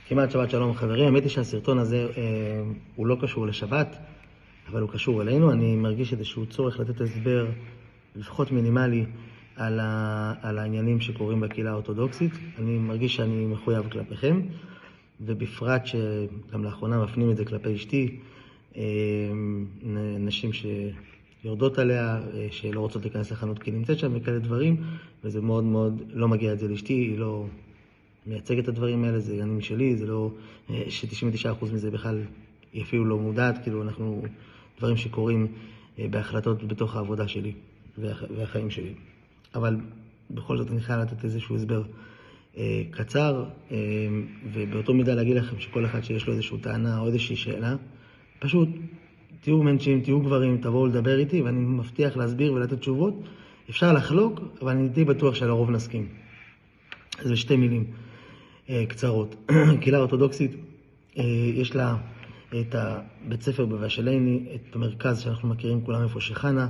כמעט שבת שלום חברים, האמת היא שהסרטון הזה הוא לא קשור לשבת, אבל הוא קשור אלינו. אני מרגיש איזשהו צורך לתת הסבר, לפחות מינימלי, על העניינים שקורים בקהילה האורתודוקסית. אני מרגיש שאני מחויב כלפיכם, ובפרט שגם לאחרונה מפנים את זה כלפי אשתי, נשים שיורדות עליה, שלא רוצות להיכנס לחנות כי נמצאת שם וכאלה דברים, וזה מאוד מאוד לא מגיע את זה לאשתי, היא לא מייצג את הדברים האלה, זה עניינים שלי, זה לא ש-99% מזה בכלל היא אפילו לא מודעת, כאילו אנחנו דברים שקורים בהחלטות בתוך העבודה שלי והחיים שלי. אבל בכל זאת אני חייב לתת איזשהו הסבר קצר, ובאותו מידה להגיד לכם שכל אחד שיש לו איזושהי טענה או איזושהי שאלה, פשוט תהיו מנשים, תהיו גברים, תבואו לדבר איתי, ואני מבטיח להסביר ולתת תשובות. אפשר לחלוק, אבל אני די בטוח שלרוב נסכים. אז בשתי מילים קצרות. קהילה אורתודוקסית, יש לה את הבית ספר בבשלני, את המרכז שאנחנו מכירים כולם איפה שחנה,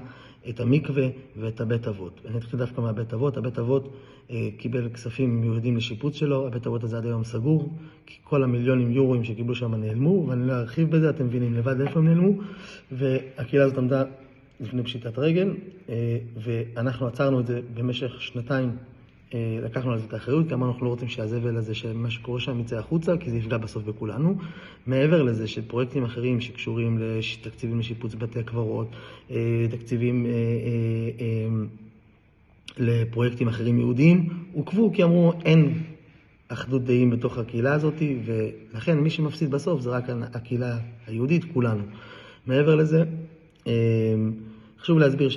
את המקווה ואת הבית אבות. אני אתחיל דווקא מהבית אבות. הבית אבות קיבל כספים מיוחדים לשיפוץ שלו. הבית אבות הזה עד היום סגור, כי כל המיליונים יורוים שקיבלו שם נעלמו, ואני לא ארחיב בזה, אתם מבינים לבד איפה הם נעלמו. והקהילה הזאת עמדה לפני פשיטת רגל, ואנחנו עצרנו את זה במשך שנתיים. לקחנו על זה את האחריות, כי אמרנו אנחנו לא רוצים שהזבל הזה, שמה שקורה שם יצא החוצה, כי זה יפגע בסוף בכולנו. מעבר לזה שפרויקטים אחרים שקשורים לתקציבים לשיפוץ בתי הקברות, תקציבים לפרויקטים אחרים יהודיים, עוכבו כי אמרו אין אחדות דעים בתוך הקהילה הזאת, ולכן מי שמפסיד בסוף זה רק הקהילה היהודית, כולנו. מעבר לזה, חשוב להסביר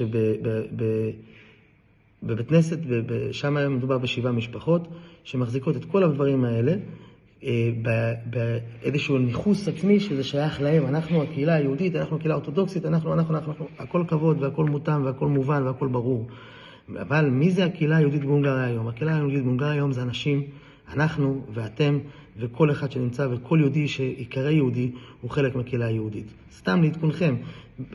בבית כנסת, ושם היום מדובר ב7 משפחות שמחזיקות את כל הדברים האלה באיזשהו ניחוס עצמי שזה שייך להם. אנחנו הקהילה היהודית, אנחנו הקהילה האורתודוקסית, אנחנו, הכל כבוד והכל מותם והכל מובן והכל ברור. אבל מי זה הקהילה היהודית בהונגריה היום? הקהילה היהודית בהונגריה היום זה אנשים, אנחנו ואתם וכל אחד שנמצא, וכל יהודי שיקרא יהודי הוא חלק מהקהילה היהודית. סתם להתכונכם,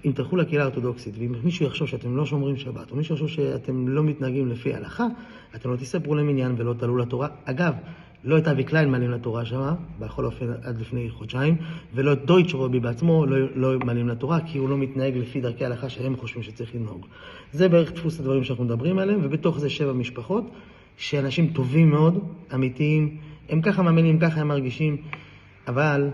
אם תלכו לקהילה האורתודוקסית, ואם מישהו יחשוב שאתם לא שומרים שבת, או מישהו יחשוב שאתם לא מתנהגים לפי ההלכה, אתם לא תספרו להם עניין ולא תעלו לתורה. אגב, לא את אבי קליין מעלים לתורה שם, בכל אופן עד לפני חודשיים, ולא את דויטש רובי בעצמו לא מעלים לתורה, כי הוא לא מתנהג לפי דרכי ההלכה שהם חושבים שצריך לנהוג. זה בערך דפוס הדברים שאנחנו מדברים עליהם, ובתוך זה 7 משפחות, שאנשים טובים מאוד, אמיתיים, הם ככה מאמינים, ככה הם מרגישים, אבל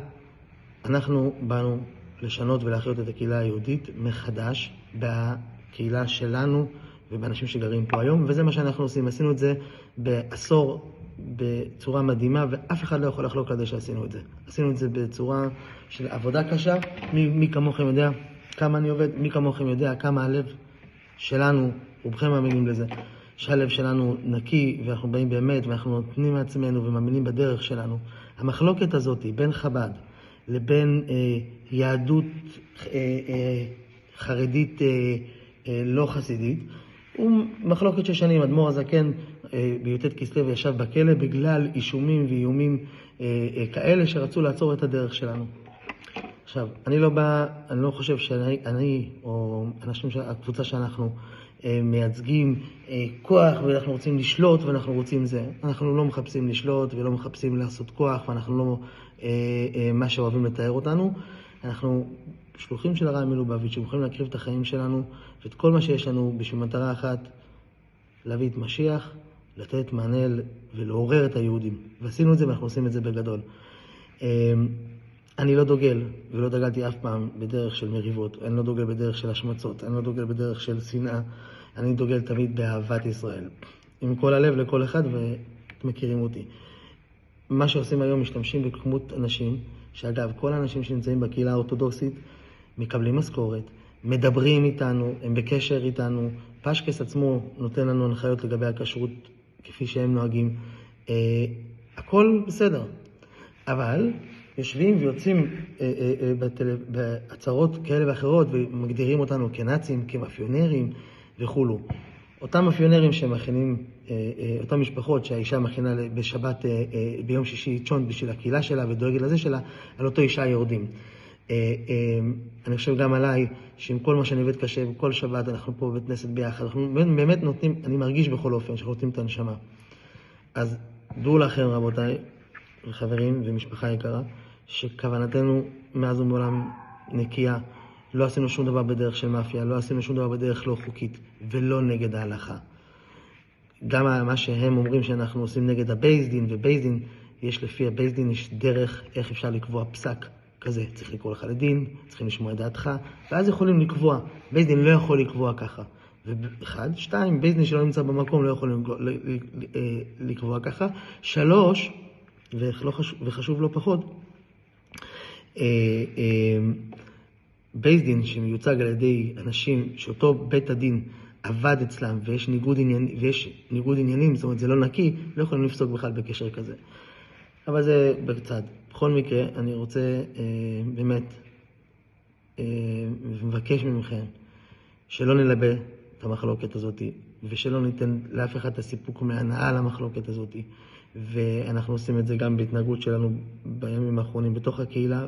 אנחנו באנו לשנות ולהחיות את הקהילה היהודית מחדש בקהילה שלנו ובאנשים שגרים פה היום, וזה מה שאנחנו עושים. עשינו את זה בעשור בצורה מדהימה, ואף אחד לא יכול לחלוק לזה שעשינו את זה. עשינו את זה בצורה של עבודה קשה. מי כמוכם יודע כמה אני עובד, מי כמוכם יודע כמה הלב שלנו, רובכם מאמינים לזה, שהלב שלנו נקי, ואנחנו באים באמת, ואנחנו נותנים מעצמנו ומאמינים בדרך שלנו. המחלוקת הזאת בין חב"ד לבין יהדות חרדית לא חסידית, הוא מחלוקת של שנים. אדמו"ר הזקן בי"ט כסלו ישב בכלא בגלל אישומים ואיומים כאלה שרצו לעצור את הדרך שלנו. עכשיו, אני לא חושב שאני או אנשים, הקבוצה שאנחנו מייצגים כוח ואנחנו רוצים לשלוט ואנחנו רוצים זה. אנחנו לא מחפשים לשלוט ולא מחפשים לעשות כוח, ואנחנו לא מה שאוהבים לתאר אותנו. אנחנו שלוחים של הרב מלובביץ' שמוכנים להקריב את החיים שלנו ואת כל מה שיש לנו בשביל מטרה אחת, להביא את משיח, לתת מענה ולעורר את היהודים. ועשינו את זה ואנחנו עושים את זה בגדול. אני לא דוגל, ולא דגלתי אף פעם בדרך של מריבות, אני לא דוגל בדרך של השמצות, אני לא דוגל בדרך של שנאה, אני דוגל תמיד באהבת ישראל. עם כל הלב לכל אחד, ואתם מכירים אותי. מה שעושים היום, משתמשים בכמות אנשים, שאגב, כל האנשים שנמצאים בקהילה האורתודוקסית, מקבלים משכורת, מדברים איתנו, הם בקשר איתנו, פשקס עצמו נותן לנו הנחיות לגבי הכשרות כפי שהם נוהגים, הכל בסדר. אבל יושבים ויוצאים בהצהרות כאלה ואחרות ומגדירים אותנו כנאצים, כמאפיונרים וכולו. אותם מאפיונרים שמכינים, אותם משפחות שהאישה מכינה בשבת ביום שישי צ'ון בשביל הקהילה שלה ודואגת לזה שלה, על אותו אישה יורדים. אני חושב גם עליי שעם כל מה שאני עובד קשה, כל שבת אנחנו פה בבית כנסת ביחד, אנחנו באמת נותנים, אני מרגיש בכל אופן שאנחנו נותנים את הנשמה. אז דעו לכם רבותיי, וחברים ומשפחה יקרה, שכוונתנו מאז ומעולם נקייה. לא עשינו שום דבר בדרך של מאפיה, לא עשינו שום דבר בדרך לא חוקית ולא נגד ההלכה. גם מה שהם אומרים שאנחנו עושים נגד הבייסדין, ובייסדין, לפי הבייסדין יש דרך איך אפשר לקבוע פסק כזה. צריך לקרוא לך לדין, צריכים לשמוע את דעתך, ואז יכולים לקבוע. בייסדין לא יכול לקבוע ככה. ואחד, שתיים, בייסדין שלא נמצא במקום לא יכול לקבוע ככה. שלוש, וחשוב לא פחות, בייסדין שמיוצג על ידי אנשים שאותו בית הדין עבד אצלם ויש ניגוד עניינים, זאת אומרת זה לא נקי, לא יכולים לפסוק בכלל בקשר כזה. אבל זה בצד. בכל מקרה, אני רוצה באמת מבקש ממכם שלא נלבה את המחלוקת הזאת, ושלא ניתן לאף אחד את הסיפוק מהנאה למחלוקת הזאת, ואנחנו עושים את זה גם בהתנהגות שלנו בימים האחרונים בתוך הקהילה,